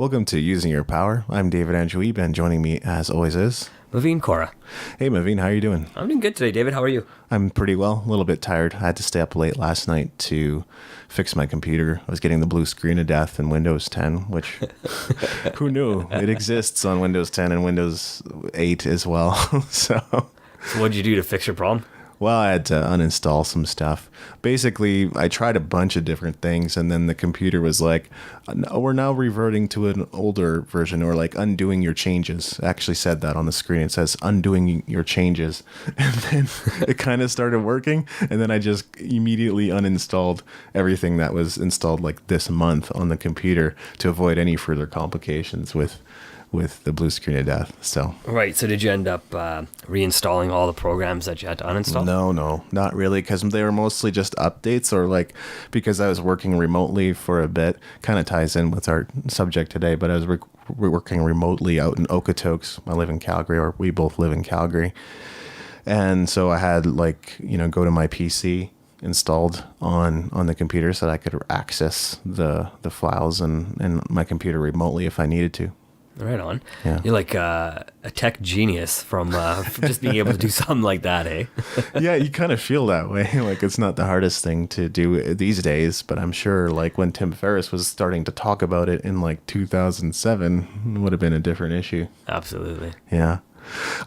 Welcome to Using Your Power. I'm David Andrew Wiebe, and joining me as always is Maveen, Kaura. Hey Maveen, how are you doing? I'm doing good today, David. How are you? I'm pretty well, a little bit tired. I had to stay up late last night to fix my computer. I was getting the blue screen of death in Windows 10, which who knew? It exists on Windows 10 and Windows 8 as well. So What'd you do to fix your problem? Well, I had to uninstall some stuff. Basically, I tried a bunch of different things, and then the computer was like, "No, we're now reverting to an older version," or like undoing your changes. It actually said that on the screen. It says undoing your changes. And then it kind of started working, and then I just immediately uninstalled everything that was installed like this month on the computer to avoid any further complications with the blue screen of death. So Right. So did you end up reinstalling all the programs that you had to uninstall? No, not really, because they were mostly just updates, or like because I was working remotely for a bit. Kind of ties in with our subject today, but I was working remotely out in Okotoks. I live in Calgary, or we both live in Calgary, and so I had go to my PC installed on the computer so that I could access the files and my computer remotely if I needed to. Right on. Yeah. You're like a tech genius from just being able to do something like that, eh? Yeah, you kind of feel that way. Like it's not the hardest thing to do these days, but I'm sure like when Tim Ferriss was starting to talk about it in like 2007, it would have been a different issue. Absolutely. Yeah.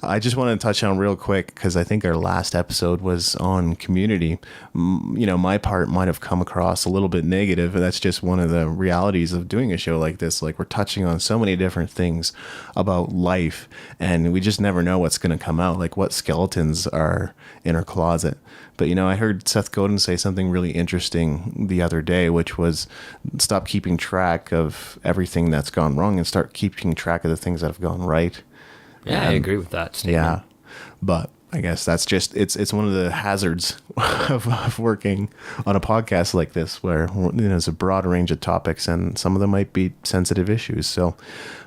I just want to touch on real quick, because I think our last episode was on community. My part might have come across a little bit negative, and that's just one of the realities of doing a show like this. Like, we're touching on so many different things about life, and we just never know what's going to come out, like what skeletons are in our closet. But, I heard Seth Godin say something really interesting the other day, which was stop keeping track of everything that's gone wrong and start keeping track of the things that have gone right. Yeah, I agree with that statement. Yeah, but I guess that's just it's one of the hazards of working on a podcast like this, where there's a broad range of topics, and some of them might be sensitive issues. So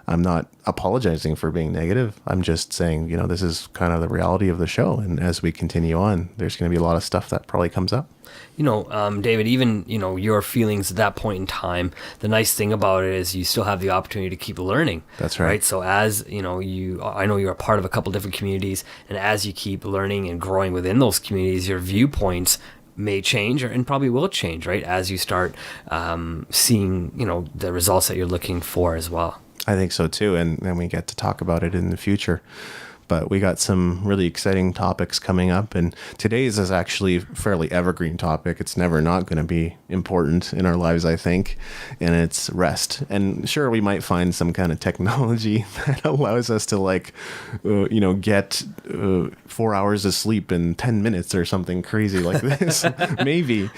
I'm not apologizing for being negative. I'm just saying, this is kind of the reality of the show, and as we continue on, there's going to be a lot of stuff that probably comes up. David, even, your feelings at that point in time, the nice thing about it is you still have the opportunity to keep learning. That's right. So as, I know you're a part of a couple different communities, and as you keep learning and growing within those communities, your viewpoints may change and probably will change, right? As you start seeing, the results that you're looking for as well. I think so too. And then we get to talk about it in the future. But we got some really exciting topics coming up, and today's is actually a fairly evergreen topic. It's never not going to be important in our lives, I think, and it's rest. And sure, we might find some kind of technology that allows us to get 4 hours of sleep in 10 minutes or something crazy like this. maybe,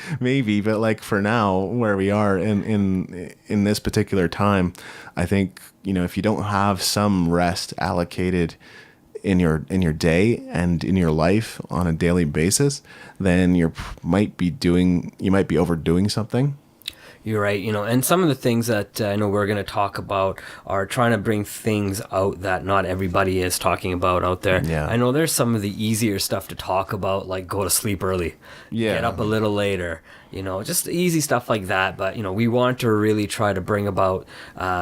but like for now, where we are in this particular time, I think, if you don't have some rest allocated in your day and in your life on a daily basis, then you might be overdoing something. You're right, and some of the things that I know we're going to talk about are trying to bring things out that not everybody is talking about out there. Yeah. I know there's some of the easier stuff to talk about, like go to sleep early, get up a little later, just easy stuff like that. But, we want to really try to bring about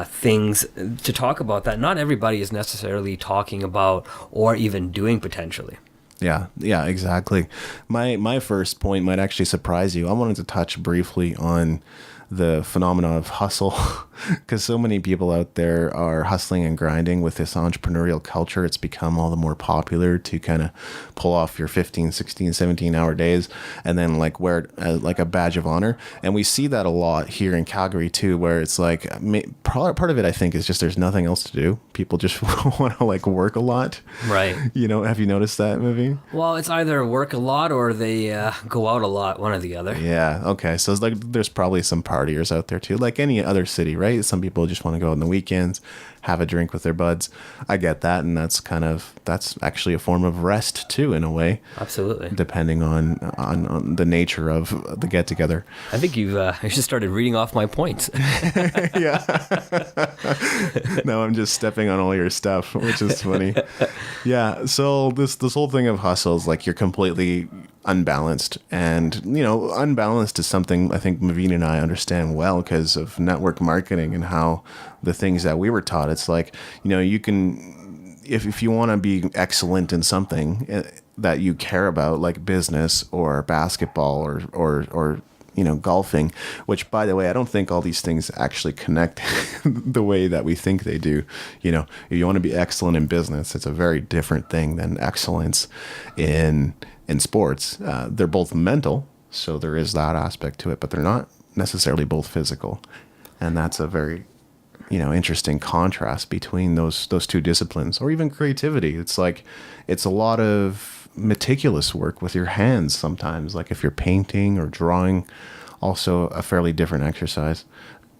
things to talk about that not everybody is necessarily talking about or even doing potentially. Yeah, exactly. My first point might actually surprise you. I wanted to touch briefly on the phenomenon of hustle, because so many people out there are hustling and grinding with this entrepreneurial culture. It's become all the more popular to kind of pull off your 15, 16, 17-hour days and then like wear it as like a badge of honor. And we see that a lot here in Calgary too, where it's like part of it, I think, is just there's nothing else to do. People just want to like work a lot. Right. Have you noticed that, Maveen? Well, it's either work a lot or they go out a lot, one or the other. Yeah. Okay. So it's like there's probably some partiers out there too, like any other city, right? Some people just want to go on the weekends, have a drink with their buds. I get that, and that's actually a form of rest too, in a way. Absolutely. Depending on the nature of the get together. I think you've just started reading off my points. Yeah. No, I'm just stepping on all your stuff, which is funny. Yeah. So this whole thing of hustle is like you're completely unbalanced. And, unbalanced is something I think Maveen and I understand well because of network marketing and how the things that we were taught. It's like, you can, if you want to be excellent in something that you care about, like business or basketball or golfing, which, by the way, I don't think all these things actually connect the way that we think they do. If you want to be excellent in business, it's a very different thing than excellence in sports. They're both mental, so there is that aspect to it, but they're not necessarily both physical. And that's a very, interesting contrast between those two disciplines. Or even creativity. It's like, it's a lot of meticulous work with your hands sometimes, like if you're painting or drawing, also a fairly different exercise.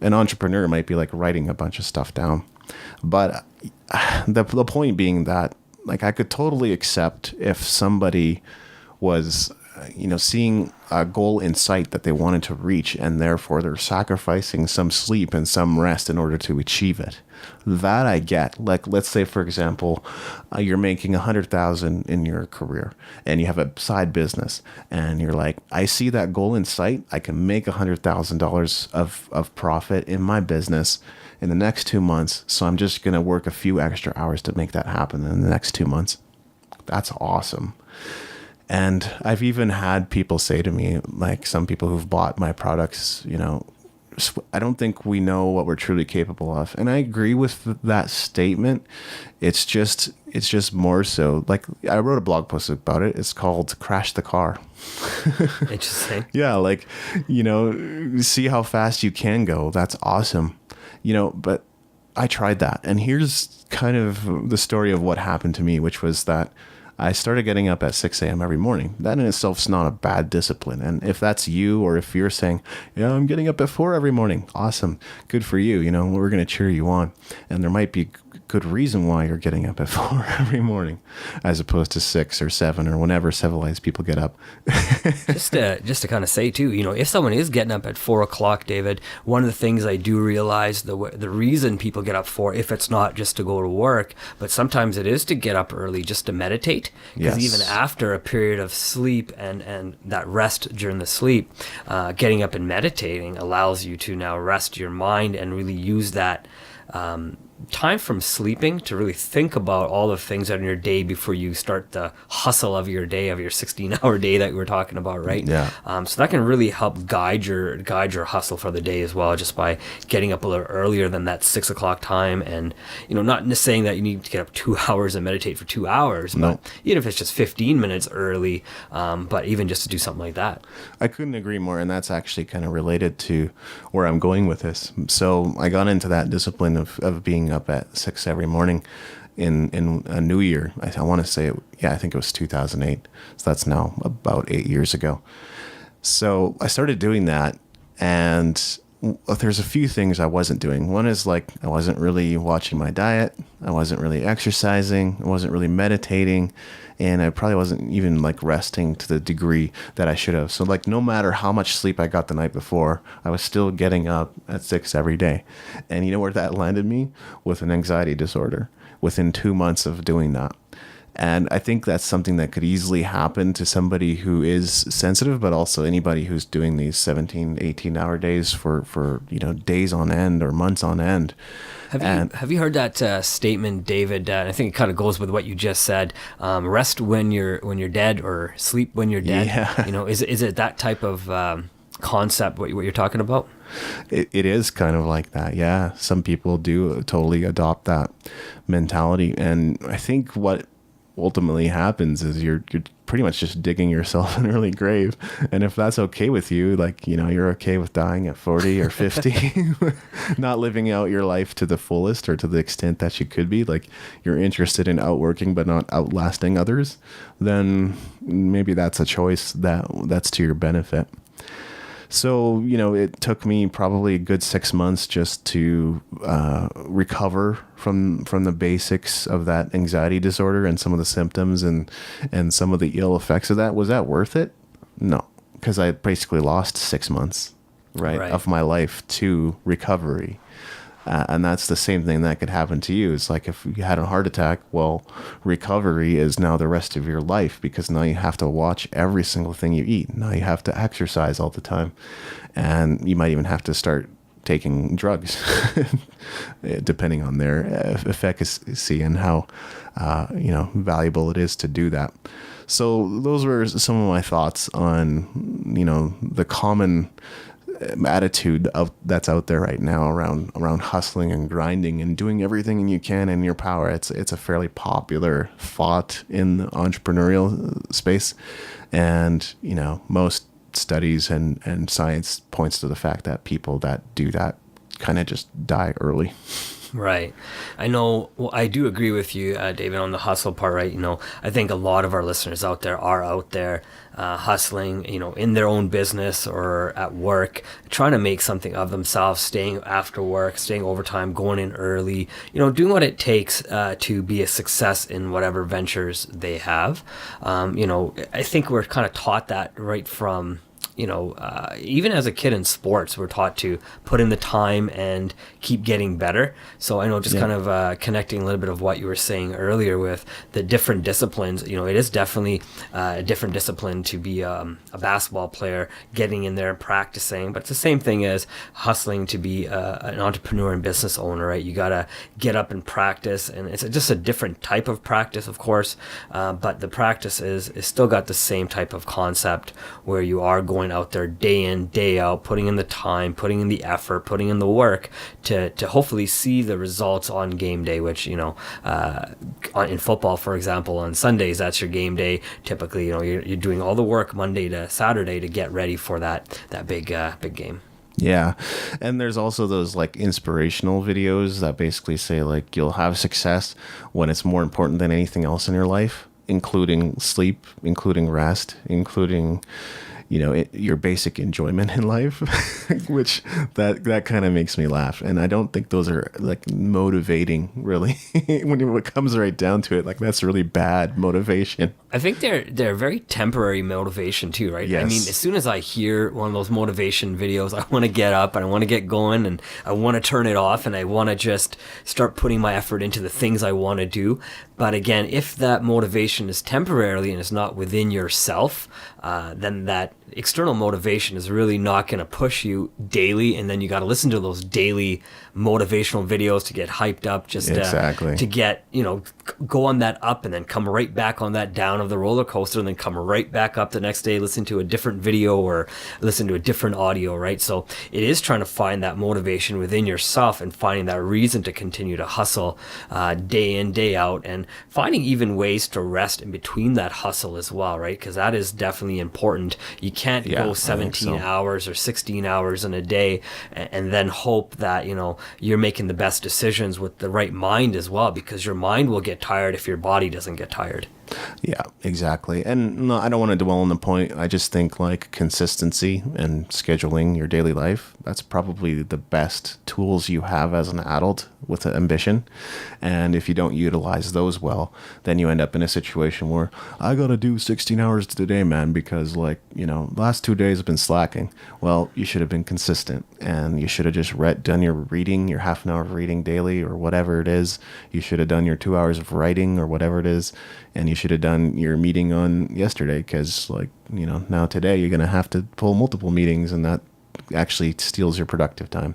An entrepreneur might be like writing a bunch of stuff down, but the point being that, like, I could totally accept if somebody was seeing a goal in sight that they wanted to reach, and therefore they're sacrificing some sleep and some rest in order to achieve it. That I get. Like, let's say, for example, you're making $100,000 in your career and you have a side business and you're like, I see that goal in sight. I can make $100,000 of profit in my business in the next 2 months. So I'm just going to work a few extra hours to make that happen in the next 2 months. That's awesome. And I've even had people say to me, like some people who've bought my products, I don't think we know what we're truly capable of. And I agree with that statement. It's just more so, like, I wrote a blog post about it. It's called Crash the Car. Interesting. Yeah. Like, see how fast you can go. That's awesome. But I tried that. And here's kind of the story of what happened to me, which was that I started getting up at 6 a.m. every morning. That in itself is not a bad discipline. And if that's you, or if you're saying, I'm getting up at 4 every morning, awesome, good for you. We're going to cheer you on. And there might be good reason why you're getting up at 4 every morning, as opposed to 6 or 7 or whenever civilized people get up. just to kind of say too, if someone is getting up at 4 o'clock, David, one of the things I do realize, the reason people get up for, if it's not just to go to work, but sometimes it is to get up early just to meditate. Because even after a period of sleep and that rest during the sleep, getting up and meditating allows you to now rest your mind and really use that time from sleeping to really think about all the things that are in your day before you start the hustle of your day, of your 16-hour day that we were talking about, right? Yeah. So that can really help guide your hustle for the day as well, just by getting up a little earlier than that 6 o'clock time. And, not saying that you need to get up 2 hours and meditate for 2 hours, but even if it's just 15 minutes early, but even just to do something like that. I couldn't agree more. And that's actually kind of related to where I'm going with this. So I got into that discipline of being up at 6 every morning in a new year. I want to say, I think it was 2008. So that's now about 8 years ago. So I started doing that, and there's a few things I wasn't doing. One is, like, I wasn't really watching my diet. I wasn't really exercising. I wasn't really meditating. And I probably wasn't even, like, resting to the degree that I should have. So, like, no matter how much sleep I got the night before, I was still getting up at 6 every day. And you know where that landed me? With an anxiety disorder within 2 months of doing that. And I think that's something that could easily happen to somebody who is sensitive, but also anybody who's doing these 17, 18-hour days for days on end or months on end. Have you heard that statement, David? I think it kind of goes with what you just said. Rest when you're dead, or sleep when you're dead. Yeah. Is it that type of concept what you're talking about? It is kind of like that. Yeah. Some people do totally adopt that mentality. And I think what ultimately happens is you're pretty much just digging yourself an early grave. And if that's okay with you, like, you're okay with dying at 40 or 50, not living out your life to the fullest or to the extent that you could be, like, you're interested in outworking but not outlasting others, then maybe that's a choice that's to your benefit. So, it took me probably a good 6 months just to recover from the basics of that anxiety disorder and some of the symptoms and some of the ill effects of that. Was that worth it? No, because I basically lost 6 months, right, of my life to recovery. And that's the same thing that could happen to you. It's like if you had a heart attack, well, recovery is now the rest of your life, because now you have to watch every single thing you eat. Now you have to exercise all the time. And you might even have to start taking drugs, depending on their efficacy and how, valuable it is to do that. So those were some of my thoughts on, the common attitude that's out there right now around hustling and grinding and doing everything you can in your power. It's a fairly popular thought in the entrepreneurial space, and most studies and science points to the fact that people that do that kind of just die early. Right. I know, well, I do agree with you, David, on the hustle part, right? I think a lot of our listeners out there are out there hustling, in their own business or at work, trying to make something of themselves, staying after work, staying overtime, going in early, doing what it takes to be a success in whatever ventures they have. I think we're kind of taught that right from even as a kid in sports, we're taught to put in the time and keep getting better. So I know, just kind of connecting a little bit of what you were saying earlier with the different disciplines, it is definitely a different discipline to be a basketball player, getting in there and practicing. But it's the same thing as hustling to be an entrepreneur and business owner, right? You got to get up and practice, and it's just a different type of practice, of course. But the practice is still got the same type of concept, where you are going out there day in, day out, putting in the time, putting in the effort, putting in the work to hopefully see the results on game day, which, in football, for example, on Sundays, that's your game day. Typically, you're doing all the work Monday to Saturday to get ready for that big game. Yeah. And there's also those like inspirational videos that basically say like you'll have success when it's more important than anything else in your life, including sleep, including rest, including your basic enjoyment in life, which that kind of makes me laugh. And I don't think those are like motivating, really. When it comes right down to it, like that's really bad motivation. I think they're very temporary motivation too, right? Yes. I mean, as soon as I hear one of those motivation videos, I want to get up and I want to get going and I want to turn it off and I want to just start putting my effort into the things I want to do. But again, if that motivation is temporarily and it's not within yourself, then that external motivation is really not going to push you daily, and then you got to listen to those daily motivational videos to get hyped up, just to get go on that up and then come right back on that down of the roller coaster, and then come right back up the next day, listen to a different video or listen to a different audio, right? So it is trying to find that motivation within yourself and finding that reason to continue to hustle day in, day out, and finding even ways to rest in between that hustle as well, right? Because that is definitely important. You can't go 17 hours or 16 hours in a day and then hope that you're making the best decisions with the right mind as well, because your mind will get tired if your body doesn't get tired. Yeah, exactly. And no, I don't want to dwell on the point. I just think like consistency and scheduling your daily life, that's probably the best tools you have as an adult with an ambition. And if you don't utilize those well, then you end up in a situation where I got to do 16 hours today, man, because like, last 2 days I've been slacking. Well, you should have been consistent, and you should have just done your reading, your half an hour of reading daily or whatever it is. You should have done your 2 hours of writing or whatever it is. And you should have done your meeting on yesterday, because now today you're going to have to pull multiple meetings, and that actually steals your productive time.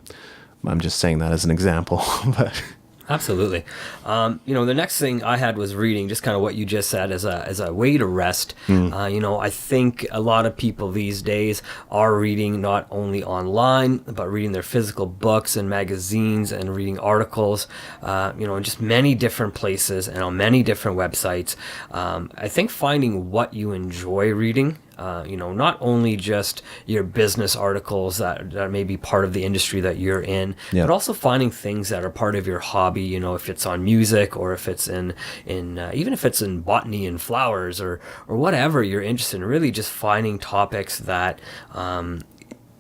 I'm just saying that as an example, but Absolutely. The next thing I had was reading, just kind of what you just said, as a way to rest. I think a lot of people these days are reading not only online, but reading their physical books and magazines and reading articles, in just many different places and on many different websites. I think finding what you enjoy reading, not only just your business articles that may be part of the industry that you're in, but also finding things that are part of your hobby, if it's on music or if it's in even if it's in botany and flowers or whatever you're interested in, really just finding topics that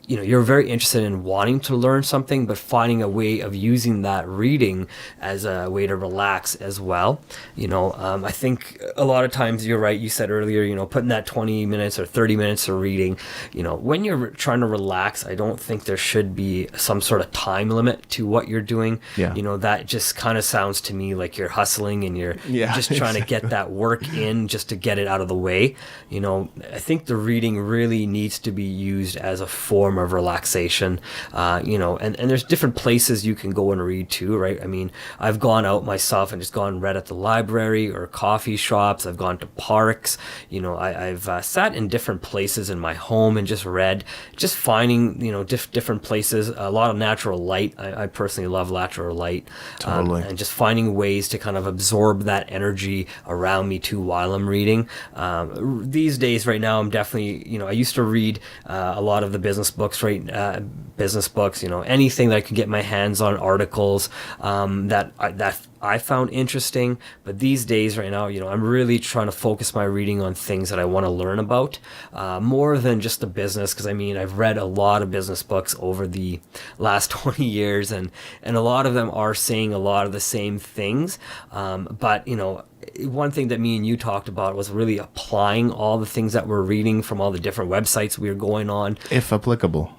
you're very interested in wanting to learn something, but finding a way of using that reading as a way to relax as well. I think a lot of times you're right. You said earlier, putting that 20 minutes or 30 minutes of reading, when you're trying to relax, I don't think there should be some sort of time limit to what you're doing. Yeah. That just kind of sounds to me like you're hustling and you're just trying to get that work in just to get it out of the way. I think the reading really needs to be used as a form of relaxation, and there's different places you can go and read too, right? I mean, I've gone out myself and just gone and read at the library or coffee shops. I've gone to parks. I've sat in different places in my home and just read, just finding, different places, a lot of natural light. I personally love natural light. Totally. And just finding ways to kind of absorb that energy around me too while I'm reading. These days, right now, I'm definitely, I used to read a lot of the business books, anything that I could get my hands on, articles that I found interesting. But these days, right now, I'm really trying to focus my reading on things that I want to learn about, more than just the business. Because I've read a lot of business books over the last 20 years, and a lot of them are saying a lot of the same things. But one thing that me and you talked about was really applying all the things that we're reading from all the different websites we were going on. If applicable.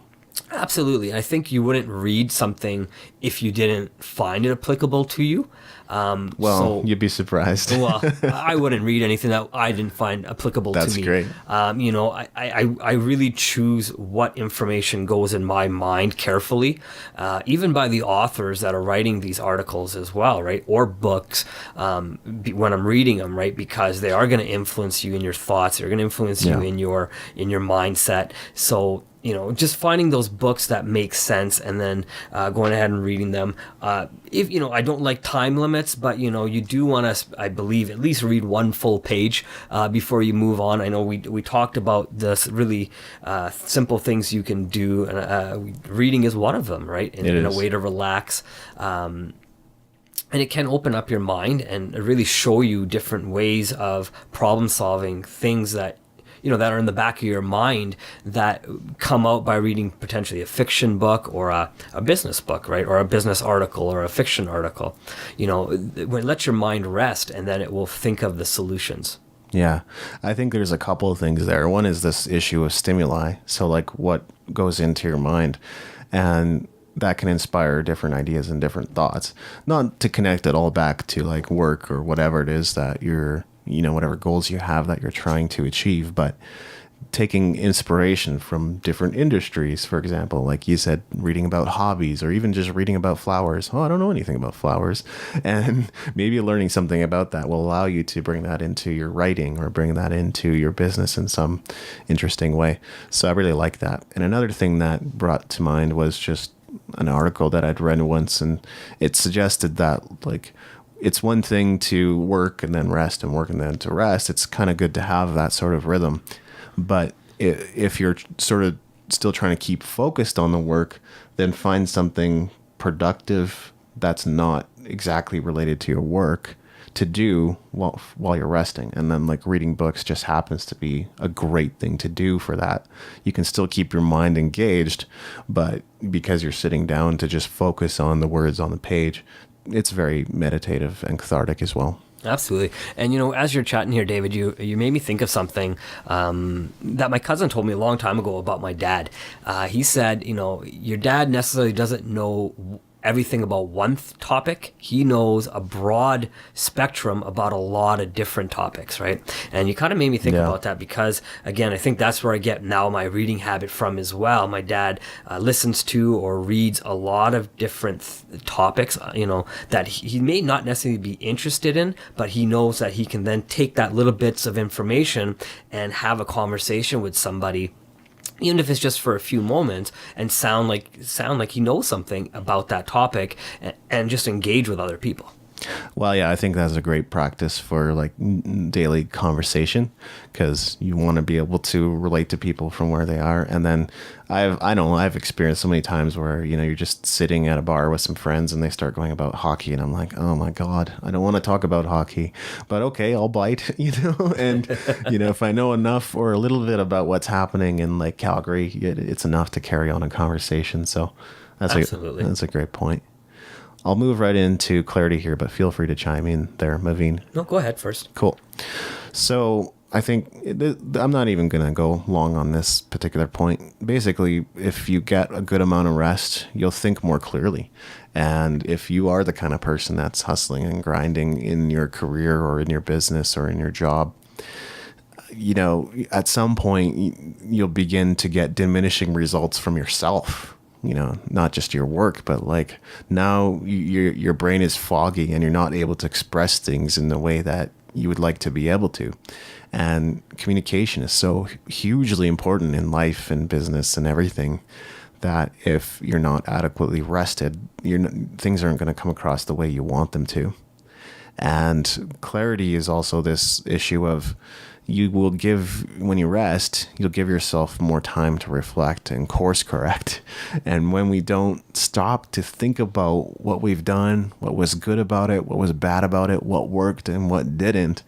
Absolutely. I think you wouldn't read something if you didn't find it applicable to you. You'd be surprised. I wouldn't read anything that I didn't find applicable to me. That's great. I really choose what information goes in my mind carefully, even by the authors that are writing these articles as well, right? Or books, when I'm reading them, right? Because they are going to influence you in your thoughts. They're going to influence you in your mindset. So, just finding those books that make sense and then going ahead and reading them. If I don't like time limits, but you do want to, I believe, at least read one full page before you move on. I know we talked about this really simple things you can do, and reading is one of them, right? In a way to relax. And it can open up your mind and really show you different ways of problem solving things that that are in the back of your mind that come out by reading potentially a fiction book or a business book, right? Or a business article or a fiction article. Let your mind rest, and then it will think of the solutions. Yeah, I think there's a couple of things there. One is this issue of stimuli. So like what goes into your mind, and that can inspire different ideas and different thoughts. Not to connect it all back to like work or whatever it is that you're, whatever goals you have that you're trying to achieve, but taking inspiration from different industries, for example, like you said, reading about hobbies or even just reading about flowers. Oh, I don't know anything about flowers. And maybe learning something about that will allow you to bring that into your writing or bring that into your business in some interesting way. So I really like that. And another thing that brought to mind was just an article that I'd read once, and it suggested that like, it's one thing to work and then rest and work and then to rest. It's kind of good to have that sort of rhythm. But if you're sort of still trying to keep focused on the work, then find something productive that's not exactly related to your work to do while you're resting. And then like reading books just happens to be a great thing to do for that. You can still keep your mind engaged, but because you're sitting down to just focus on the words on the page, it's very meditative and cathartic as well. Absolutely. And, as you're chatting here, David, you made me think of something that my cousin told me a long time ago about my dad. He said, your dad necessarily doesn't know everything about one topic. He knows a broad spectrum about a lot of different topics, right? And you kind of made me think about that because, again, I think that's where I get now my reading habit from as well. My dad listens to or reads a lot of different topics, that he may not necessarily be interested in, but he knows that he can then take that little bits of information and have a conversation with somebody, even if it's just for a few moments, and sound like he knows something about that topic and just engage with other people. Well, yeah, I think that's a great practice for like daily conversation, because you want to be able to relate to people from where they are. And then I've experienced so many times where, you're just sitting at a bar with some friends and they start going about hockey, and I'm like, oh my God, I don't want to talk about hockey, but okay, I'll bite, and, if I know enough or a little bit about what's happening in like Calgary, it's enough to carry on a conversation. So Absolutely. that's a great point. I'll move right into clarity here, but feel free to chime in there, Maveen. No, go ahead first. Cool. So I think I'm not even going to go long on this particular point. Basically, if you get a good amount of rest, you'll think more clearly. And if you are the kind of person that's hustling and grinding in your career or in your business or in your job, at some point you'll begin to get diminishing results from yourself. Not just your work, but like now your brain is foggy and you're not able to express things in the way that you would like to be able to. And communication is so hugely important in life and business and everything, that if you're not adequately rested, things aren't going to come across the way you want them to. And clarity is also this issue of, when you rest, you'll give yourself more time to reflect and course correct. And when we don't stop to think about what we've done, what was good about it, what was bad about it, what worked and what didn't,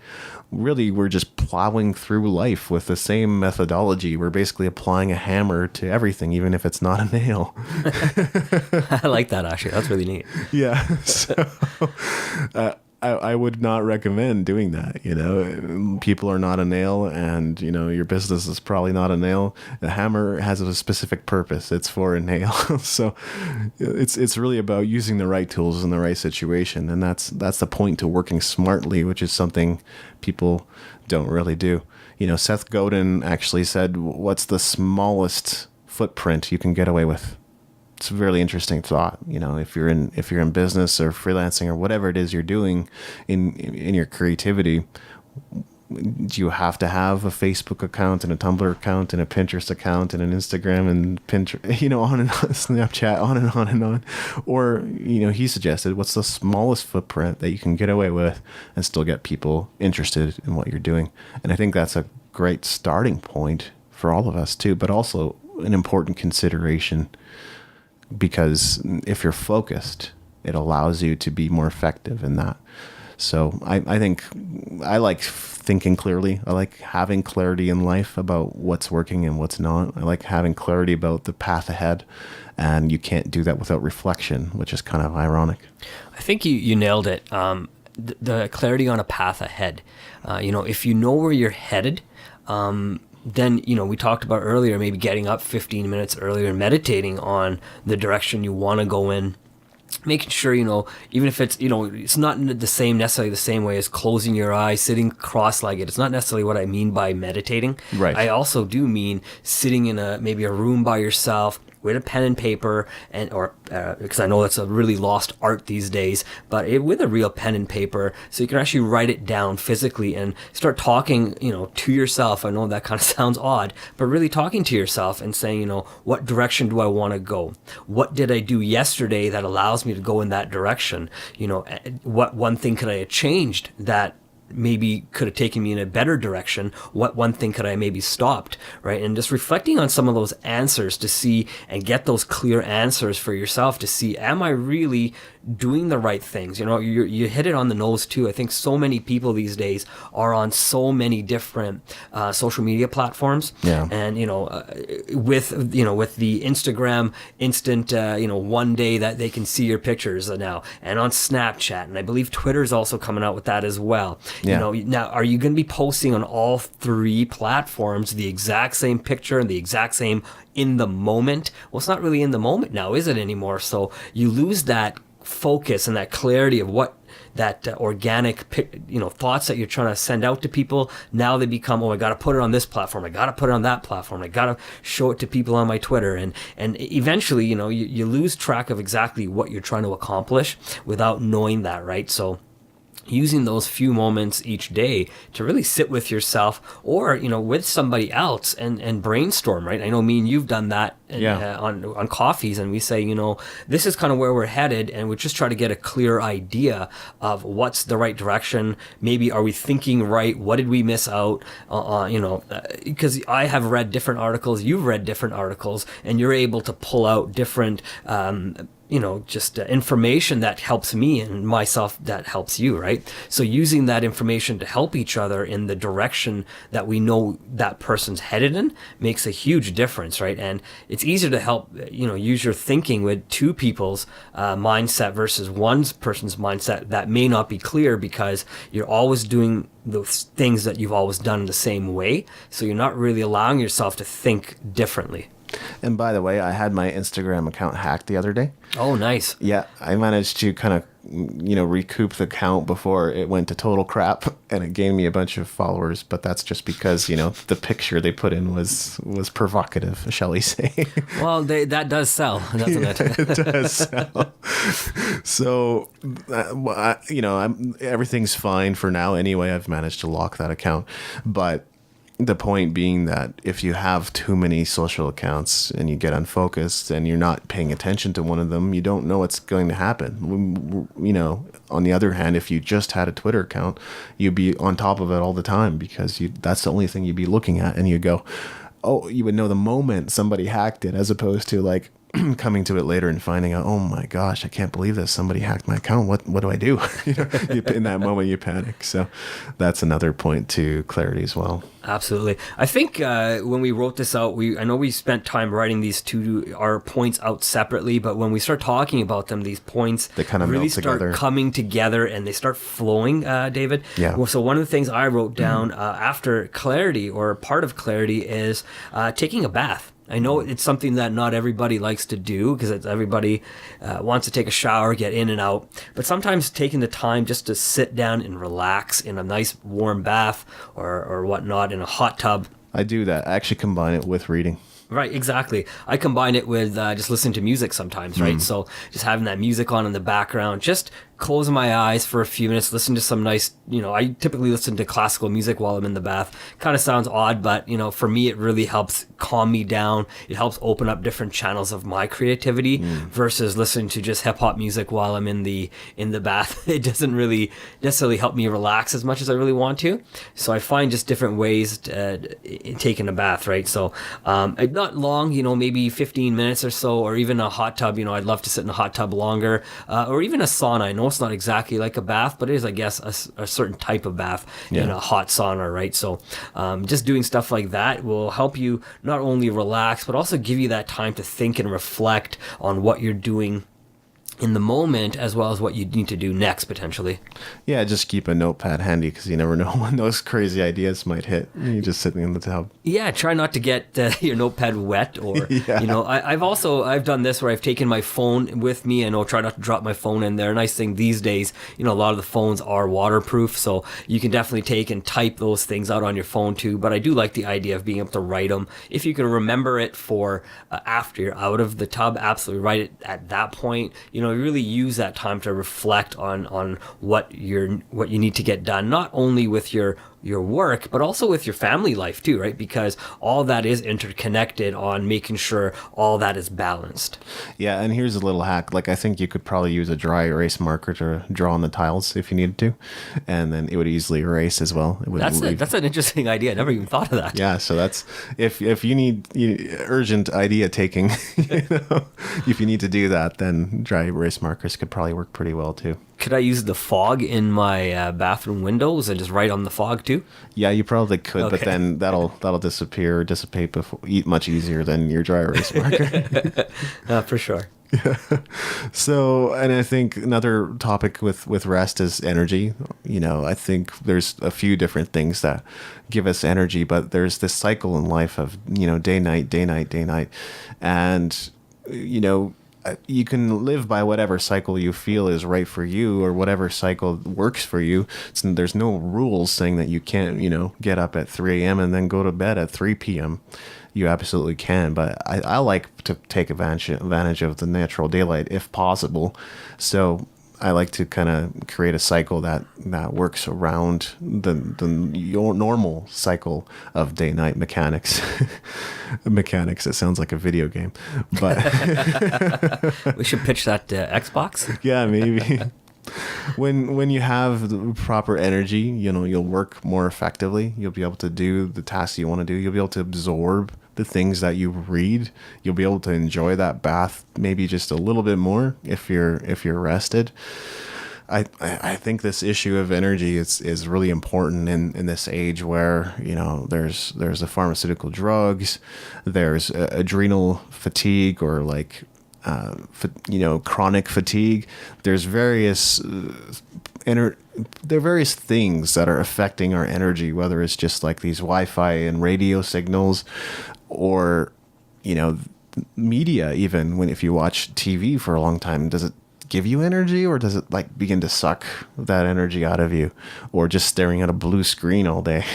really we're just plowing through life with the same methodology. We're basically applying a hammer to everything, even if it's not a nail. I like that, actually. That's really neat. Yeah. So, I would not recommend doing that. People are not a nail, and your business is probably not a nail. The hammer has a specific purpose. It's for a nail. So it's really about using the right tools in the right situation, and that's the point to working smartly, which is something people don't really do. Seth Godin actually said, "What's the smallest footprint you can get away with?" It's a really interesting thought. If you're in business or freelancing or whatever it is you're doing in your creativity, do you have to have a Facebook account and a Tumblr account and a Pinterest account and an Instagram and Pinterest, on and on, Snapchat, on and on and on? Or, he suggested, what's the smallest footprint that you can get away with and still get people interested in what you're doing? And I think that's a great starting point for all of us too, but also an important consideration. Because if you're focused, it allows you to be more effective in that. So I think I like thinking clearly. I like having clarity in life about what's working and what's not. I like having clarity about the path ahead. And you can't do that without reflection, which is kind of ironic. I think you nailed it. The clarity on a path ahead. If you know where you're headed, then, we talked about earlier, maybe getting up 15 minutes earlier and meditating on the direction you want to go in. Making sure, even if it's, it's not necessarily the same way as closing your eyes, sitting cross-legged. It's not necessarily what I mean by meditating. Right. I also do mean sitting in maybe a room by yourself, with a pen and paper, because I know that's a really lost art these days, but with a real pen and paper, so you can actually write it down physically and start talking, to yourself. I know that kind of sounds odd, but really talking to yourself and saying, what direction do I want to go? What did I do yesterday that allows me to go in that direction? What one thing could I have changed that maybe could have taken me in a better direction? What one thing could I maybe stopped, right? And just reflecting on some of those answers to see and get those clear answers for yourself to see, am I really doing the right things? You hit it on the nose too. I think so many people these days are on so many different social media platforms. Yeah. And with the Instagram instant one day that they can see your pictures now, and on Snapchat, and I believe Twitter is also coming out with that as well. Yeah. Now, are you going to be posting on all three platforms the exact same picture and the exact same in the moment? Well, it's not really in the moment now, is it anymore? So you lose that focus and that clarity of what that organic thoughts that you're trying to send out to people. Now they become, I got to put it on this platform, I got to put it on that platform, I got to show it to people on my Twitter, and eventually you lose track of exactly what you're trying to accomplish without knowing that, right? So using those few moments each day to really sit with yourself or, with somebody else and brainstorm, right? I know me and you've done that on coffees, and we say, this is kind of where we're headed, and we just try to get a clear idea of what's the right direction. Maybe are we thinking right? What did we miss out on, because I have read different articles, you've read different articles, and you're able to pull out different just information that helps me and myself that helps you, right? So using that information to help each other in the direction that we know that person's headed in makes a huge difference, right? And it's easier to help, use your thinking with two people's mindset versus one person's mindset that may not be clear because you're always doing those things that you've always done the same way. So you're not really allowing yourself to think differently. And by the way, I had my Instagram account hacked the other day. Oh, nice. Yeah, I managed to kind of, recoup the account before it went to total crap, and it gained me a bunch of followers. But that's just because, the picture they put in was provocative, shall we say? Well, that does sell, doesn't it? It does sell. So, everything's fine for now. Anyway, I've managed to lock that account, but the point being that if you have too many social accounts and you get unfocused and you're not paying attention to one of them, you don't know what's going to happen. On the other hand, if you just had a Twitter account, you'd be on top of it all the time because that's the only thing you'd be looking at, and you go, oh, you would know the moment somebody hacked it, as opposed to like coming to it later and finding out, oh my gosh, I can't believe this. Somebody hacked my account. What do I do? In that moment you panic. So that's another point to clarity as well. Absolutely. I think when we wrote this out, I know we spent time writing our points out separately, but when we start talking about them, these points they kind of really start coming together and they start flowing, David. Yeah. Well, so one of the things I wrote down after clarity, or part of clarity, is taking a bath. I know it's something that not everybody likes to do because everybody wants to take a shower, get in and out. But sometimes taking the time just to sit down and relax in a nice warm bath or whatnot in a hot tub. I do that. I actually combine it with reading. Right, exactly. I combine it with just listening to music sometimes, right? So just having that music on in the background, just closing my eyes for a few minutes, listen to some nice, I typically listen to classical music while I'm in the bath. Kind of sounds odd, but, for me, it really helps calm me down. It helps open up different channels of my creativity versus listening to just hip hop music while I'm in the bath. It doesn't really necessarily help me relax as much as I really want to. So I find just different ways to taking a bath, right? So not long, maybe 15 minutes or so, or even a hot tub. I'd love to sit in a hot tub longer, or even a sauna. I know it's not exactly like a bath, but it is, I guess, a certain type of bath in a hot sauna, right? So just doing stuff like that will help you not only relax, but also give you that time to think and reflect on what you're doing in the moment, as well as what you need to do next, potentially. Yeah, just keep a notepad handy because you never know when those crazy ideas might hit. You're just sitting in the tub. Yeah, try not to get your notepad wet, or I've done this where I've taken my phone with me, and I'll try not to drop my phone in there. Nice thing these days, a lot of the phones are waterproof, so you can definitely take and type those things out on your phone too. But I do like the idea of being able to write them. If you can remember it for after you're out of the tub, absolutely write it at that point. Really use that time to reflect on what you need to get done, not only with your work, but also with your family life too, right? Because all that is interconnected on making sure all that is balanced. Yeah, and here's a little hack. Like, I think you could probably use a dry erase marker to draw on the tiles if you needed to, and then it would easily erase as well. That's an interesting idea. I never even thought of that. Yeah, so that's if you need urgent idea taking, if you need to do that, then dry erase markers could probably work pretty well too. Could I use the fog in my bathroom windows and just write on the fog too? Yeah, you probably could, but then that'll dissipate much easier than your dry erase marker. For sure. Yeah. So, and I think another topic with rest is energy. I think there's a few different things that give us energy, but there's this cycle in life of, day, night, day, night, day, night. And, you can live by whatever cycle you feel is right for you, or whatever cycle works for you. So there's no rules saying that you can't, get up at 3 a.m. and then go to bed at 3 p.m. You absolutely can, but I like to take advantage of the natural daylight if possible. So I like to kind of create a cycle that works around your normal cycle of day-night mechanics. Mechanics. It sounds like a video game, but we should pitch that to Xbox. Yeah, maybe. When you have the proper energy, you'll work more effectively. You'll be able to do the tasks you want to do. You'll be able to absorb the things that you read. You'll be able to enjoy that bath maybe just a little bit more if you're rested. I think this issue of energy is really important in this age where there's the pharmaceutical drugs, there's adrenal fatigue, or like chronic fatigue. There's various there are various things that are affecting our energy, whether it's just like these Wi-Fi and radio signals, or media. Even if you watch TV for a long time, does it give you energy, or does it like begin to suck that energy out of you? Or just staring at a blue screen all day,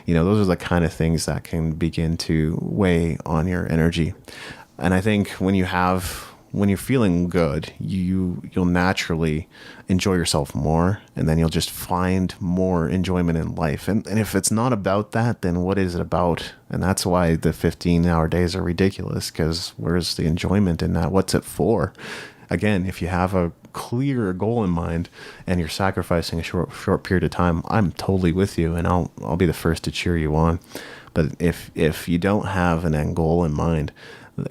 those are the kind of things that can begin to weigh on your energy. And I think when you're feeling good, you'll naturally enjoy yourself more, and then you'll just find more enjoyment in life. And if it's not about that, then what is it about? And that's why the 15-hour days are ridiculous, because where's the enjoyment in that? What's it for? Again, if you have a clear goal in mind and you're sacrificing a short period of time, I'm totally with you, and I'll be the first to cheer you on. But if you don't have an end goal in mind,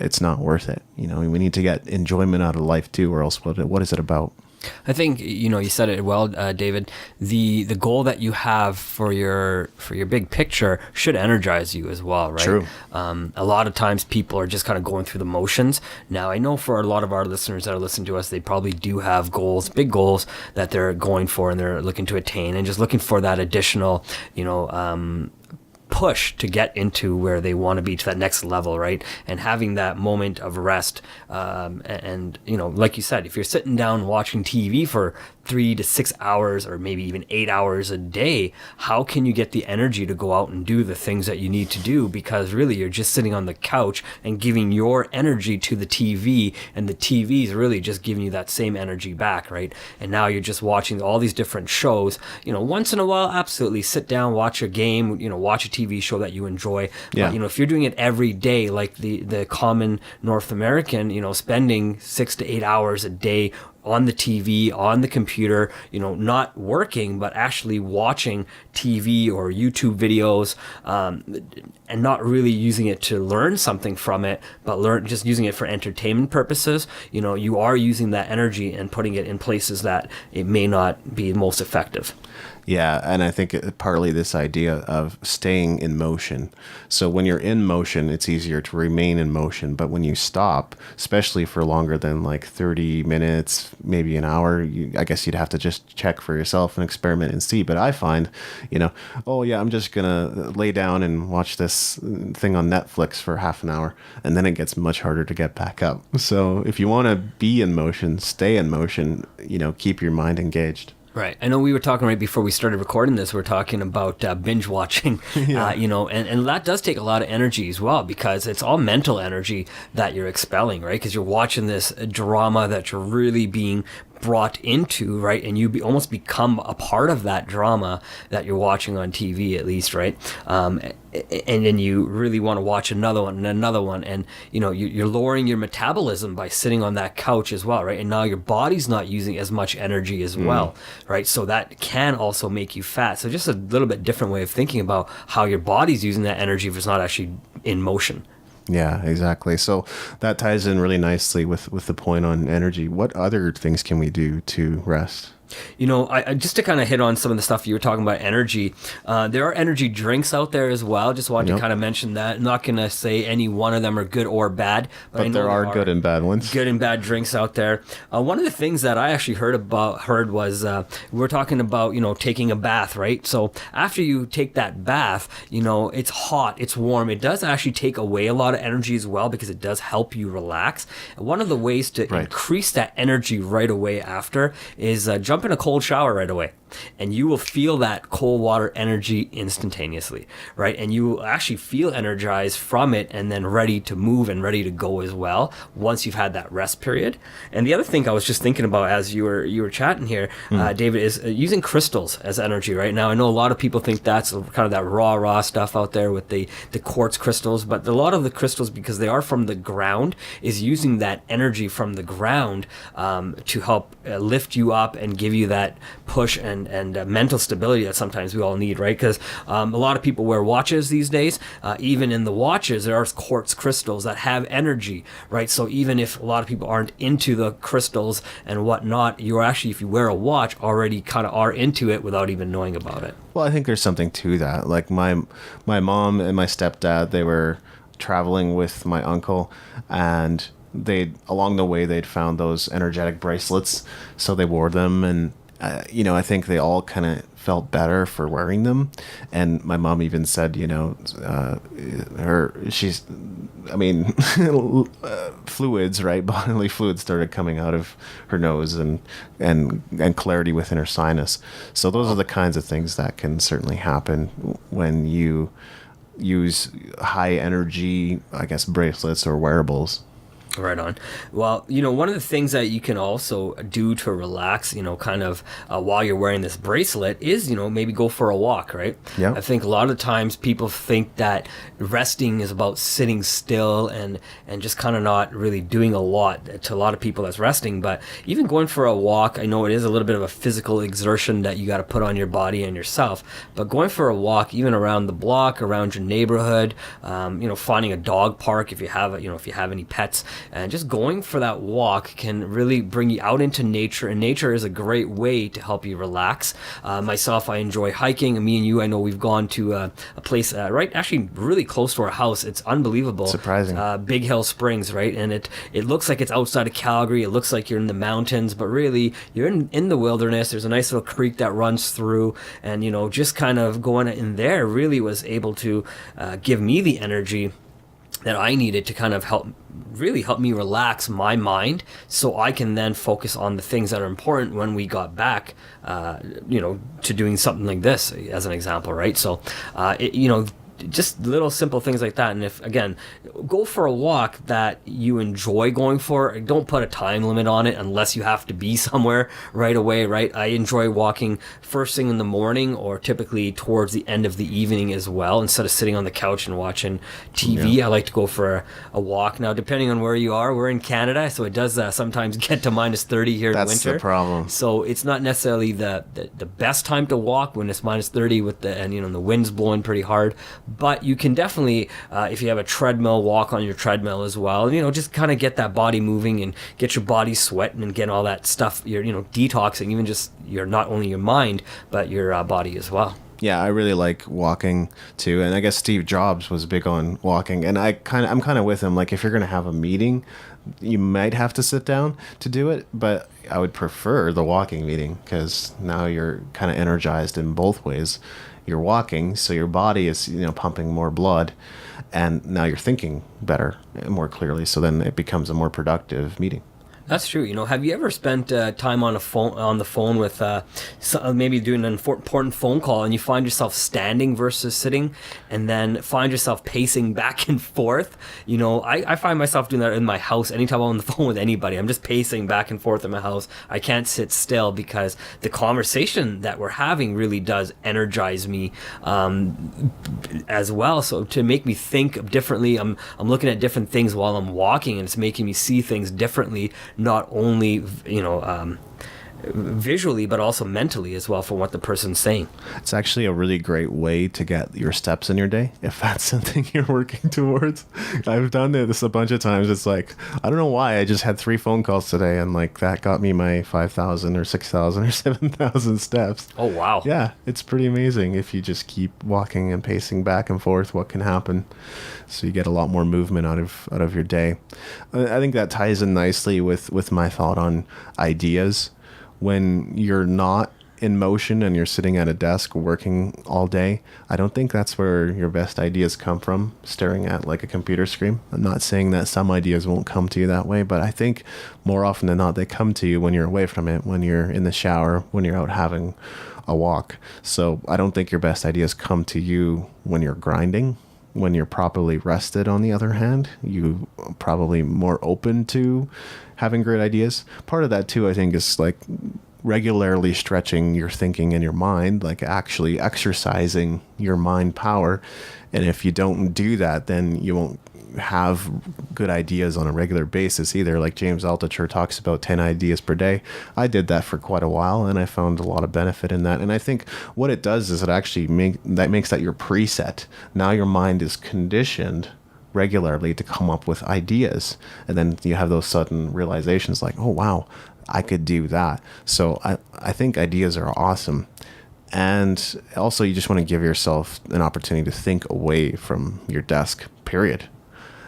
it's not worth it. We need to get enjoyment out of life too, or else what is it about? I think you said it well, David. The goal that you have for your big picture should energize you as well, right? True. A lot of times people are just kind of going through the motions. Now, I know for a lot of our listeners that are listening to us, they probably do have goals, big goals that they're going for and they're looking to attain, and just looking for that additional, push to get into where they want to be, to that next level, right? And having that moment of rest, and like you said, if you're sitting down watching TV for 3 to 6 hours, or maybe even 8 hours a day, how can you get the energy to go out and do the things that you need to do? Because really you're just sitting on the couch and giving your energy to the TV, and the TV is really just giving you that same energy back, right? And now you're just watching all these different shows. Once in a while, absolutely sit down, watch a game, watch a TV show that you enjoy. Yeah. But if you're doing it every day, like the common North American, spending 6 to 8 hours a day on the TV, on the computer, not working, but actually watching TV or YouTube videos, and not really using it to learn something from it, but just using it for entertainment purposes, you are using that energy and putting it in places that it may not be most effective. Yeah, and I think partly this idea of staying in motion. So when you're in motion, it's easier to remain in motion. But when you stop, especially for longer than like 30 minutes, maybe an hour, I guess you'd have to just check for yourself and experiment and see. But I find, I'm just going to lay down and watch this thing on Netflix for half an hour. And then it gets much harder to get back up. So if you want to be in motion, stay in motion, keep your mind engaged. Right. I know we were talking right before we started recording this, we're talking about binge watching, Yeah. And that does take a lot of energy as well, because it's all mental energy that you're expelling, right? Because you're watching this drama that you're really being brought into, right? And you almost become a part of that drama that you're watching on TV, at least, right? And then you really want to watch another one and another one, and you're lowering your metabolism by sitting on that couch as well, right? And now your body's not using as much energy as well, right? So that can also make you fat. So just a little bit different way of thinking about how your body's using that energy if it's not actually in motion. Yeah, exactly. So that ties in really nicely with the point on energy. What other things can we do to rest? I just to kind of hit on some of the stuff you were talking about, energy. There are energy drinks out there as well. Just wanted to kind of mention that. I'm not going to say any one of them are good or bad, but I know there are good and bad ones. Good and bad drinks out there. One of the things that I actually heard was we're talking about taking a bath, right? So after you take that bath, it's hot, it's warm. It does actually take away a lot of energy as well, because it does help you relax. One of the ways to increase that energy right away after is jump in a cold shower right away. and you will feel that cold water energy instantaneously, right? And you will actually feel energized from it and then ready to move and ready to go as well once you've had that rest period. And the other thing I was just thinking about as you were chatting here, David, is using crystals as energy. Right now, I know a lot of people think that's kind of that raw stuff out there with the quartz crystals, but a lot of the crystals, because they are from the ground, is using that energy from the ground to help lift you up and give you that push and mental stability that sometimes we all need, right? Because a lot of people wear watches these days. Even in the watches, there are quartz crystals that have energy, right? So even if a lot of people aren't into the crystals and whatnot, you're actually, if you wear a watch, already kind of are into it without even knowing about it. Well, I think there's something to that. Like my mom and my stepdad, they were traveling with my uncle, and along the way they'd found those energetic bracelets, so they wore them, and I think they all kind of felt better for wearing them. And my mom even said, fluids, right? Bodily fluids started coming out of her nose, and clarity within her sinus. So those are the kinds of things that can certainly happen when you use high energy, I guess, bracelets or wearables. Right on. Well, one of the things that you can also do to relax, kind of while you're wearing this bracelet is, maybe go for a walk, right? Yeah. I think a lot of times people think that resting is about sitting still and just kind of not really doing a lot. To a lot of people, that's resting. But even going for a walk, I know it is a little bit of a physical exertion that you got to put on your body and yourself. But going for a walk, even around the block, around your neighborhood, finding a dog park if you have, if you have any pets. And just going for that walk can really bring you out into nature, and nature is a great way to help you relax. Myself, I enjoy hiking, and me and you, I know we've gone to a place actually really close to our house. It's unbelievable. Surprising. Big Hill Springs, right? And it looks like it's outside of Calgary. It looks like you're in the mountains, but really you're in the wilderness. There's a nice little creek that runs through, and just kind of going in there really was able to give me the energy that I needed to kind of help me relax my mind, so I can then focus on the things that are important when we got back, to doing something like this, as an example, right? So, just little simple things like that. And if, again, go for a walk that you enjoy going for. Don't put a time limit on it unless you have to be somewhere right away, right? I enjoy walking first thing in the morning, or typically towards the end of the evening as well. Instead of sitting on the couch and watching TV, I like to go for a walk. Now, depending on where you are, we're in Canada, so it does sometimes get to minus 30 here in winter. That's the problem. So it's not necessarily the best time to walk when it's minus 30 and the wind's blowing pretty hard. But you can definitely, if you have a treadmill, walk on your treadmill as well. Just kind of get that body moving and get your body sweating and get all that stuff. You're, detoxing, even just not only your mind but your body as well. Yeah, I really like walking too, and I guess Steve Jobs was big on walking, and I'm kind of with him. Like, if you're going to have a meeting, you might have to sit down to do it, but I would prefer the walking meeting, because now you're kind of energized in both ways. You're walking, so your body is pumping more blood, and now you're thinking better and more clearly, so then it becomes a more productive meeting. That's true. Have you ever spent time on the phone with maybe doing an important phone call, and you find yourself standing versus sitting, and then find yourself pacing back and forth? I find myself doing that in my house. Anytime I'm on the phone with anybody, I'm just pacing back and forth in my house. I can't sit still, because the conversation that we're having really does energize me as well. So to make me think differently, I'm looking at different things while I'm walking, and it's making me see things differently. Not only, visually, but also mentally as well, from what the person's saying. It's actually a really great way to get your steps in your day, if that's something you're working towards. I've done this a bunch of times. It's like, I don't know why, I just had 3 phone calls today, and like that got me my 5,000 or 6,000 or 7,000 steps. Oh, wow. Yeah, it's pretty amazing. If you just keep walking and pacing back and forth, what can happen. So you get a lot more movement out of your day. I think that ties in nicely with my thought on ideas. When you're not in motion and you're sitting at a desk working all day, I don't think that's where your best ideas come from, staring at like a computer screen. I'm not saying that some ideas won't come to you that way, but I think more often than not, they come to you when you're away from it, when you're in the shower, when you're out having a walk. So I don't think your best ideas come to you when you're grinding. When you're properly rested, on the other hand, you probably more open to having great ideas. Part of that too, I think, is like regularly stretching your thinking and your mind, like actually exercising your mind power. And if you don't do that, then you won't have good ideas on a regular basis either. Like James Altucher talks about 10 ideas per day. I did that for quite a while and I found a lot of benefit in that. And I think what it does is it actually makes that your preset. Now your mind is conditioned regularly to come up with ideas. And then you have those sudden realizations like, oh, wow, I could do that. So I think ideas are awesome. And also you just want to give yourself an opportunity to think away from your desk, period.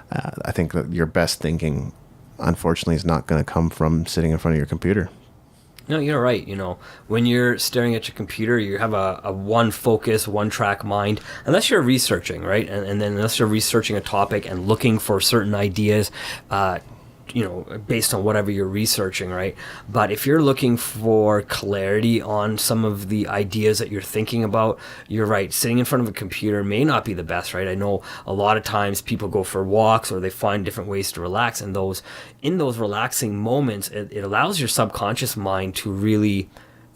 I think that your best thinking, unfortunately, is not going to come from sitting in front of your computer. No, you're right. When you're staring at your computer, you have a one focus, one track mind, unless you're researching, right? And then unless you're researching a topic and looking for certain ideas, based on whatever you're researching, right? But if you're looking for clarity on some of the ideas that you're thinking about, you're right. Sitting in front of a computer may not be the best, right? I know a lot of times people go for walks or they find different ways to relax, and in those relaxing moments, it allows your subconscious mind to really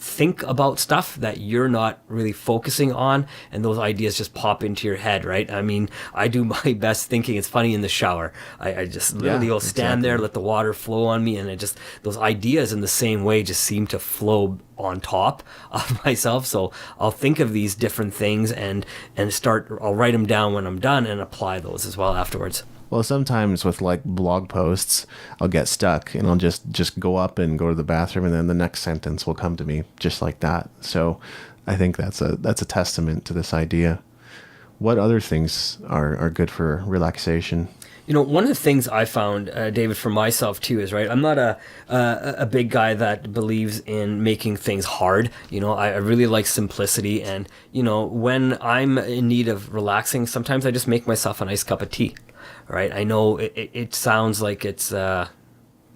think about stuff that you're not really focusing on, and those ideas just pop into your head, right? I mean, I do my best thinking. It's funny in the shower. I just literally will stand there, let the water flow on me, and those ideas in the same way just seem to flow on top of myself. So I'll think of these different things and I'll write them down when I'm done and apply those as well afterwards. Well, sometimes with like blog posts, I'll get stuck and I'll just go up and go to the bathroom, and then the next sentence will come to me just like that. So I think that's a testament to this idea. What other things are good for relaxation? One of the things I found, David, for myself too, is, right, I'm not a big guy that believes in making things hard. I really like simplicity. And, when I'm in need of relaxing, sometimes I just make myself a nice cup of tea, right? I know it sounds like it's,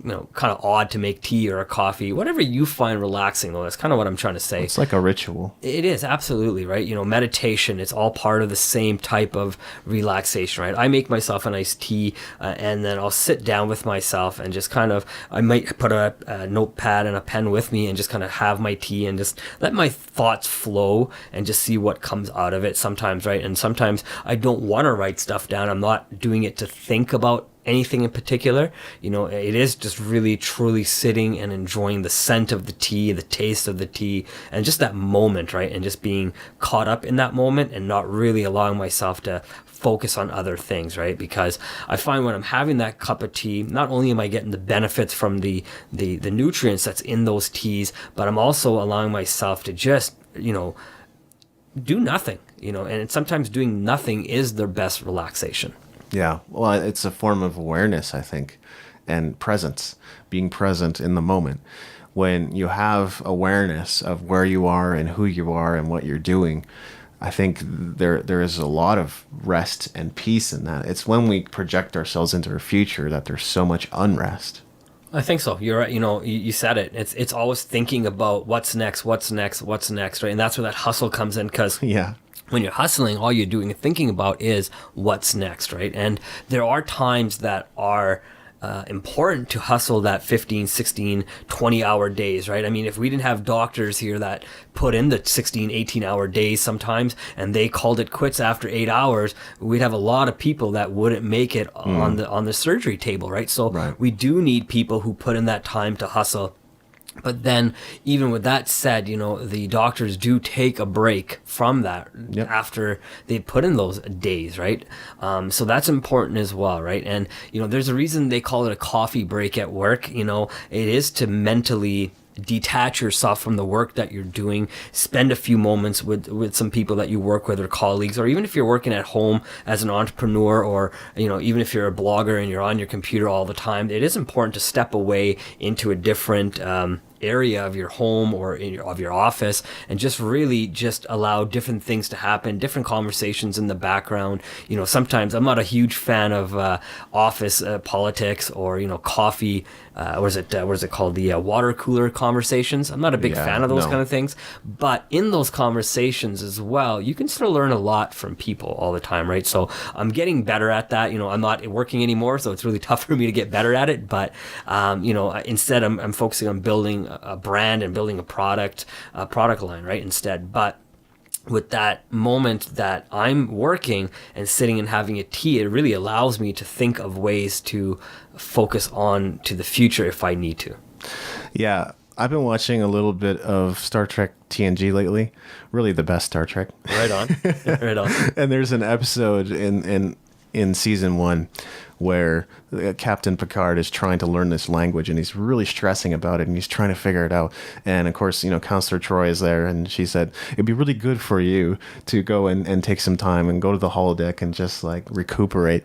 kind of odd to make tea or a coffee, whatever you find relaxing, though. That's kind of what I'm trying to say. It's like a ritual. It is, absolutely, right? Meditation, it's all part of the same type of relaxation, right? I make myself a nice tea and then I'll sit down with myself and just I might put a notepad and a pen with me and just kind of have my tea and just let my thoughts flow and just see what comes out of it sometimes, right? And sometimes I don't want to write stuff down. I'm not doing it to think about anything in particular. It is just really truly sitting and enjoying the scent of the tea, the taste of the tea, and just that moment, right? And just being caught up in that moment and not really allowing myself to focus on other things, right? Because I find when I'm having that cup of tea, not only am I getting the benefits from the nutrients that's in those teas, but I'm also allowing myself to just, do nothing, and sometimes doing nothing is their best relaxation. Yeah, well, it's a form of awareness, I think, and presence, being present in the moment. When you have awareness of where you are and who you are and what you're doing, I think there is a lot of rest and peace in that. It's when we project ourselves into a future that there's so much unrest. I think so. You're right. You said it. It's always thinking about what's next, right? And that's where that hustle comes in, because yeah. When you're hustling, all you're doing and thinking about is what's next, right? And there are times that are important to hustle that 15, 16, 20-hour days, right? I mean, if we didn't have doctors here that put in the 16, 18-hour days sometimes, and they called it quits after 8 hours, we'd have a lot of people that wouldn't make it on the surgery table, right? So we do need people who put in that time to hustle. But then, even with that said, the doctors do take a break from that after they put in those days, right? So that's important as well, right? And, there's a reason they call it a coffee break at work. It is to mentally detach yourself from the work that you're doing, spend a few moments with some people that you work with or colleagues, or even if you're working at home as an entrepreneur, or even if you're a blogger and you're on your computer all the time, it is important to step away into a different area of your home or of your office, and just really just allow different things to happen, different conversations in the background. Sometimes I'm not a huge fan of office politics or coffee. What is it called? The water cooler conversations. I'm not a big fan of those kind of things, but in those conversations as well, you can still learn a lot from people all the time, right? So I'm getting better at that. I'm not working anymore, so it's really tough for me to get better at it. But instead, I'm focusing on building a brand and building a product line, right? Instead, but with that moment that I'm working and sitting and having a tea, it really allows me to think of ways to focus on to the future if I need to. Yeah. I've been watching a little bit of Star Trek TNG lately. Really the best Star Trek. Right on. Right on. And there's an episode in season 1 where Captain Picard is trying to learn this language, and he's really stressing about it, and he's trying to figure it out. And of course, Counselor Troy is there, and she said, it'd be really good for you to go and take some time and go to the holodeck and just like recuperate.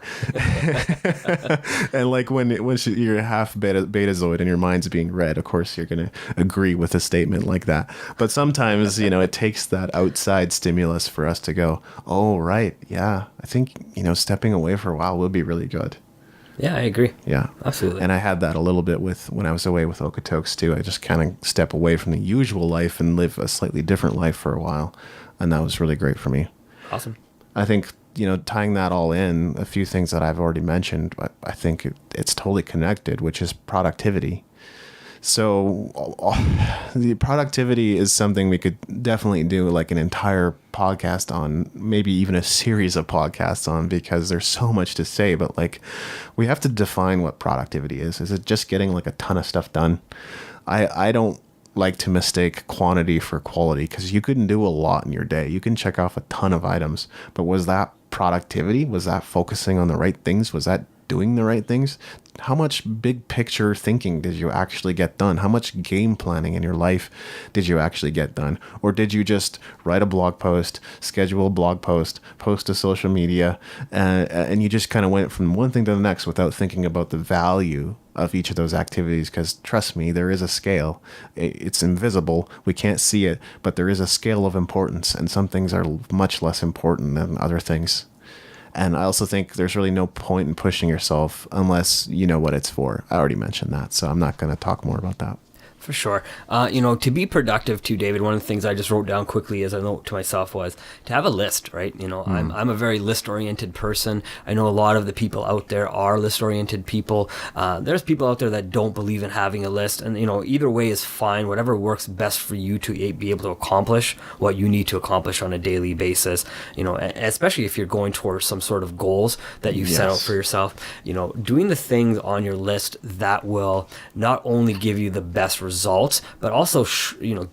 And like when you're half betazoid and your mind's being read, of course you're going to agree with a statement like that. But sometimes, it takes that outside stimulus for us to go, oh, right. Yeah. I think, stepping away for a while will be really good. Yeah, I agree. Yeah, absolutely. And I had that a little bit when I was away with Okotoks too. I just kind of step away from the usual life and live a slightly different life for a while. And that was really great for me. Awesome. I think, tying that all in, a few things that I've already mentioned, but I think it's totally connected, which is productivity. So the productivity is something we could definitely do like an entire podcast on, maybe even a series of podcasts on, because there's so much to say. But like, we have to define what productivity is. Is it just getting like a ton of stuff done? I don't like to mistake quantity for quality, because you couldn't do a lot in your day. You can check off a ton of items, but was that productivity? Was that focusing on the right things? Was that doing the right things? How much big picture thinking did you actually get done? How much game planning in your life did you actually get done? Or did you just write a blog post, schedule a blog post, post to social media, and you just kind of went from one thing to the next without thinking about the value of each of those activities? Because trust me, there is a scale. It's invisible. We can't see it, but there is a scale of importance, and some things are much less important than other things. And I also think there's really no point in pushing yourself unless you know what it's for. I already mentioned that, so I'm not going to talk more about that. For sure. To be productive too, David, one of the things I just wrote down quickly as a note to myself was to have a list, right? I'm a very list-oriented person. I know a lot of the people out there are list-oriented people. There's people out there that don't believe in having a list, and either way is fine. Whatever works best for you to be able to accomplish what you need to accomplish on a daily basis. Especially if you're going towards some sort of goals that you've set out for yourself. Doing the things on your list that will not only give you the best results, but also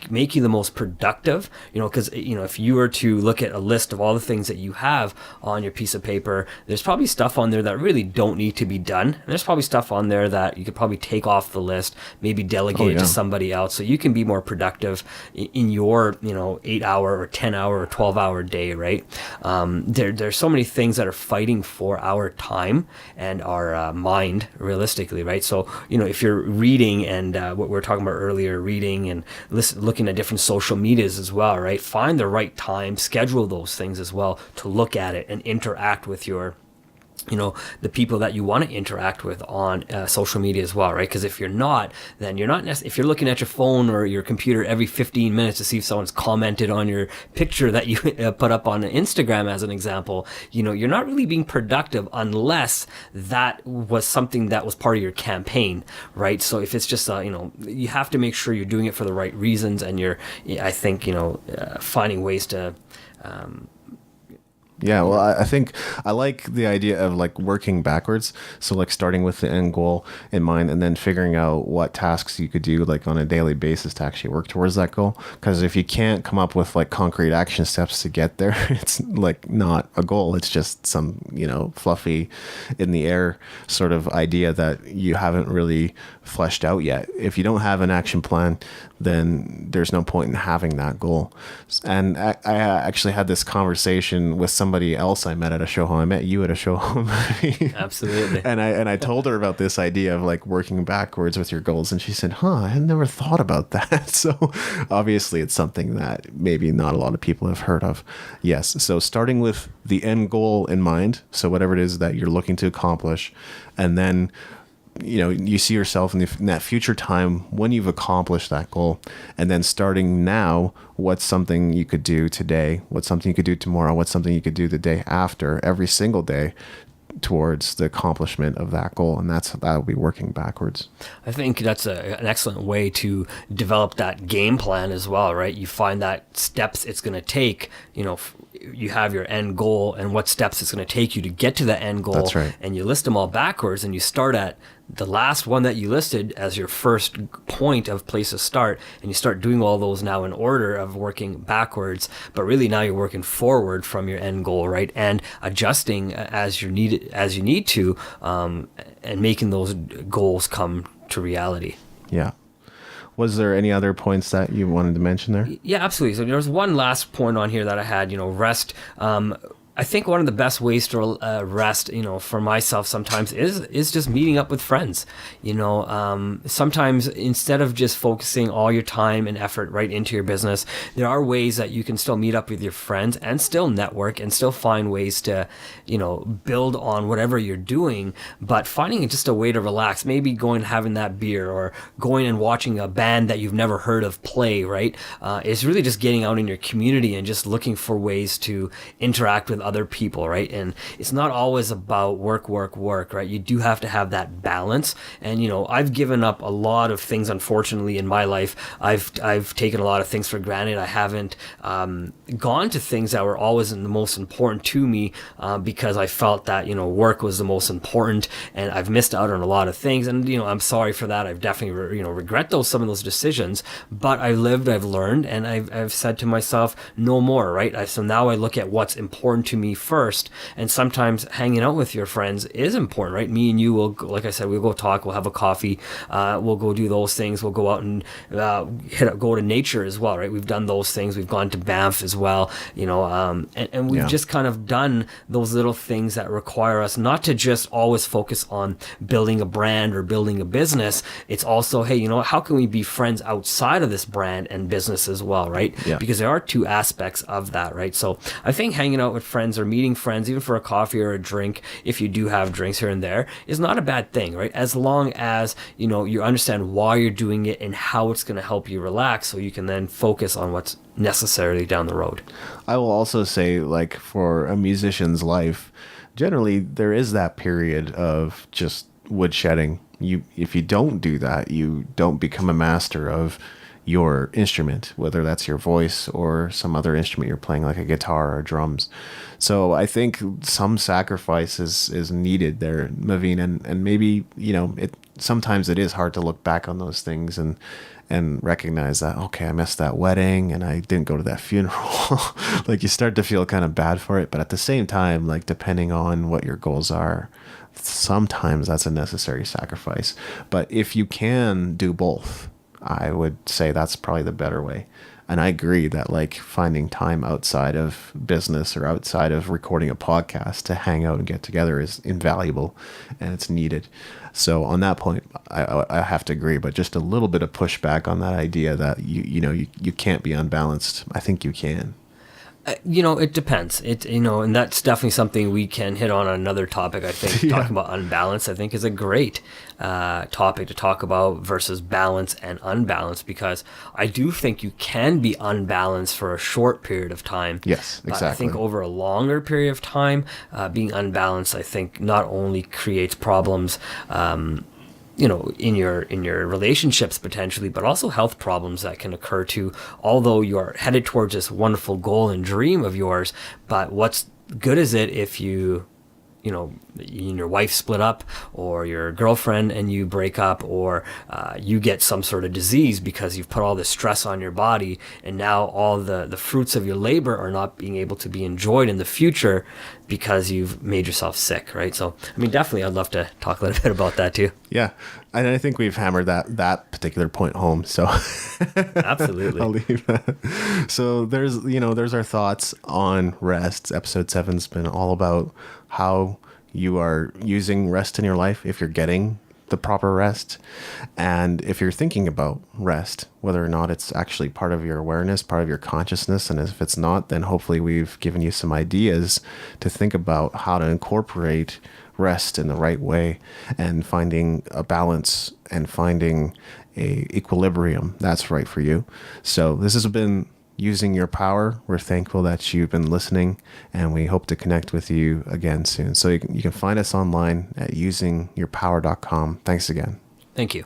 make you the most productive. Because if you were to look at a list of all the things that you have on your piece of paper, there's probably stuff on there that really don't need to be done, and there's probably stuff on there that you could probably take off the list, maybe delegate it to somebody else, so you can be more productive in your 8-hour or 10-hour or 12-hour day, right? There's so many things that are fighting for our time and our mind, realistically, right? So if you're reading, and what we're talking about earlier, reading and looking at different social medias as well, right? Find the right time, schedule those things as well to look at it and interact with your the people that you want to interact with on social media as well, right? Because if you're not, then you're not if you're looking at your phone or your computer every 15 minutes to see if someone's commented on your picture that you put up on Instagram as an example, you're not really being productive unless that was something that was part of your campaign, right? So if it's just you have to make sure you're doing it for the right reasons, and you're finding ways to Yeah, well, I think I like the idea of like working backwards. So like starting with the end goal in mind, and then figuring out what tasks you could do like on a daily basis to actually work towards that goal. Because if you can't come up with like concrete action steps to get there, it's like not a goal. It's just some, fluffy in the air sort of idea that you haven't really fleshed out yet. If you don't have an action plan, then there's no point in having that goal. And I actually had this conversation with somebody else I met at a show home. I met you at a show home. Absolutely. And I told her about this idea of like working backwards with your goals. And she said, I had never thought about that. So obviously it's something that maybe not a lot of people have heard of. Yes. So starting with the end goal in mind. So whatever it is that you're looking to accomplish, and then you see yourself in that future time when you've accomplished that goal, and then starting now, what's something you could do today, what's something you could do tomorrow, what's something you could do the day after, every single day towards the accomplishment of that goal. And that will be working backwards. I think that's an excellent way to develop that game plan as well, right? You find that steps it's going to take, you have your end goal and what steps it's going to take you to get to the end goal. That's right. And you list them all backwards, and you start at the last one that you listed as your first point of place to start, and you start doing all those now in order of working backwards, but really now you're working forward from your end goal, right? And adjusting as you need to, and making those goals come to reality. Yeah. Was there any other points that you wanted to mention there? Yeah, absolutely. So there's one last point on here that I had, rest. I think one of the best ways to rest, for myself sometimes is just meeting up with friends. Sometimes instead of just focusing all your time and effort right into your business, there are ways that you can still meet up with your friends and still network and still find ways to, build on whatever you're doing, but finding just a way to relax, maybe going and having that beer or going and watching a band that you've never heard of play, right? It's really just getting out in your community and just looking for ways to interact with other people, right? And it's not always about work, right? You do have to have that balance. And I've given up a lot of things, unfortunately, in my life. I've taken a lot of things for granted. I haven't gone to things that were always the most important to me because I felt that work was the most important, and I've missed out on a lot of things. And I'm sorry for that. I've definitely regret some of those decisions. But I've learned, and I've said to myself, no more, right? So now I look at what's important to me first, and sometimes hanging out with your friends is important, right? Me and you will, like I said, we'll go talk, we'll have a coffee, we'll go do those things, we'll go out and go to nature as well, right? We've done those things, we've gone to Banff as well, and we've just kind of done those little things that require us not to just always focus on building a brand or building a business. It's also, hey, how can we be friends outside of this brand and business as well, right? Yeah. Because there are two aspects of that, right? So I think hanging out with friends or meeting friends, even for a coffee or a drink, if you do have drinks here and there, is not a bad thing, right? As long as you understand why you're doing it and how it's going to help you relax, so you can then focus on what's necessarily down the road. I will also say, like, for a musician's life, generally there is that period of just woodshedding. If you don't do that, you don't become a master of your instrument, whether that's your voice or some other instrument you're playing, like a guitar or drums. So I think some sacrifice is needed there, Maveen, and maybe, sometimes it is hard to look back on those things and recognize that, okay, I missed that wedding and I didn't go to that funeral. Like, you start to feel kind of bad for it, but at the same time, like, depending on what your goals are, sometimes that's a necessary sacrifice. But if you can do both, I would say that's probably the better way. And I agree that, like, finding time outside of business or outside of recording a podcast to hang out and get together is invaluable, and it's needed. So on that point, I have to agree, but just a little bit of pushback on that idea that you can't be unbalanced. I think you can. It depends. And that's definitely something we can hit on another topic. I think Yeah. Talking about unbalance, I think, is a great topic to talk about versus balance and unbalance, because I do think you can be unbalanced for a short period of time. Yes, But exactly. I think over a longer period of time, being unbalanced, I think, not only creates problems, in your relationships potentially, but also health problems that can occur too. Although you're headed towards this wonderful goal and dream of yours, but what's good is it if you and your wife split up, or your girlfriend and you break up, or you get some sort of disease because you've put all this stress on your body, and now all the fruits of your labor are not being able to be enjoyed in the future because you've made yourself sick, right? So, definitely I'd love to talk a little bit about that too. Yeah. And I think we've hammered that particular point home. So Absolutely. I'll leave that. So there's our thoughts on rest. Episode 7's been all about how you are using rest in your life, if you're getting the proper rest, and if you're thinking about rest, whether or not it's actually part of your awareness, part of your consciousness. And if it's not, then hopefully we've given you some ideas to think about how to incorporate rest in the right way and finding a balance and finding a equilibrium that's right for you. So this has been Using Your Power. We're thankful that you've been listening, and we hope to connect with you again soon. So you can find us online at usingyourpower.com. Thanks again. Thank you.